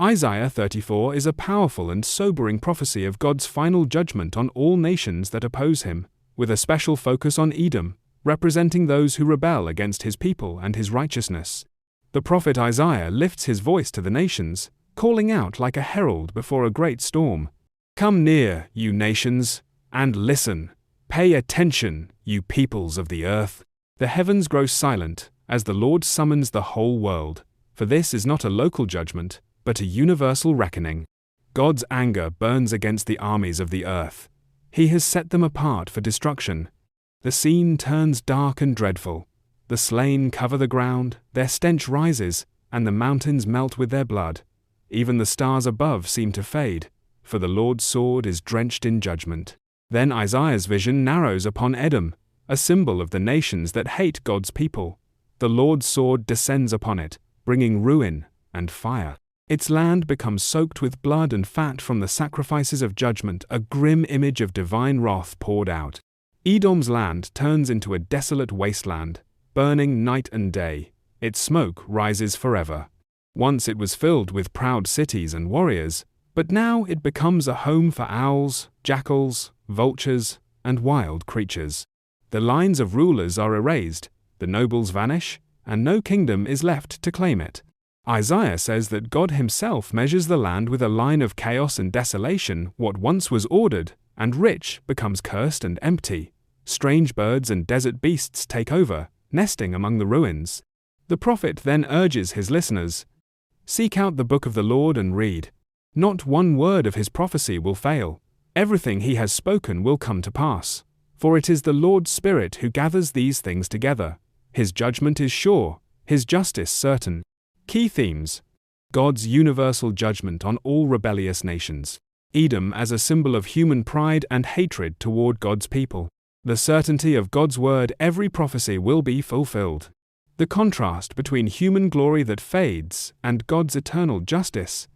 Isaiah 34 is a powerful and sobering prophecy of God's final judgment on all nations that oppose him, with a special focus on Edom, representing those who rebel against his people and his righteousness. The prophet Isaiah lifts his voice to the nations, calling out like a herald before a great storm. Come near, you nations, and listen. Pay attention, you peoples of the earth. The heavens grow silent as the Lord summons the whole world, for this is not a local judgment, but a universal reckoning. God's anger burns against the armies of the earth. He has set them apart for destruction. The scene turns dark and dreadful. The slain cover the ground, their stench rises, and the mountains melt with their blood. Even the stars above seem to fade, for the Lord's sword is drenched in judgment. Then Isaiah's vision narrows upon Edom, a symbol of the nations that hate God's people. The Lord's sword descends upon it, bringing ruin and fire. Its land becomes soaked with blood and fat from the sacrifices of judgment, a grim image of divine wrath poured out. Edom's land turns into a desolate wasteland, burning night and day. Its smoke rises forever. Once it was filled with proud cities and warriors, but now it becomes a home for owls, jackals, vultures, and wild creatures. The lines of rulers are erased, the nobles vanish, and no kingdom is left to claim it. Isaiah says that God himself measures the land with a line of chaos and desolation. What once was ordered and rich becomes cursed and empty. Strange birds and desert beasts take over, nesting among the ruins. The prophet then urges his listeners, "Seek out the book of the Lord and read. Not one word of his prophecy will fail. Everything he has spoken will come to pass. For it is the Lord's Spirit who gathers these things together. His judgment is sure, his justice certain." Key themes: God's universal judgment on all rebellious nations. Edom as a symbol of human pride and hatred toward God's people. The certainty of God's word, every prophecy will be fulfilled. The contrast between human glory that fades and God's eternal justice.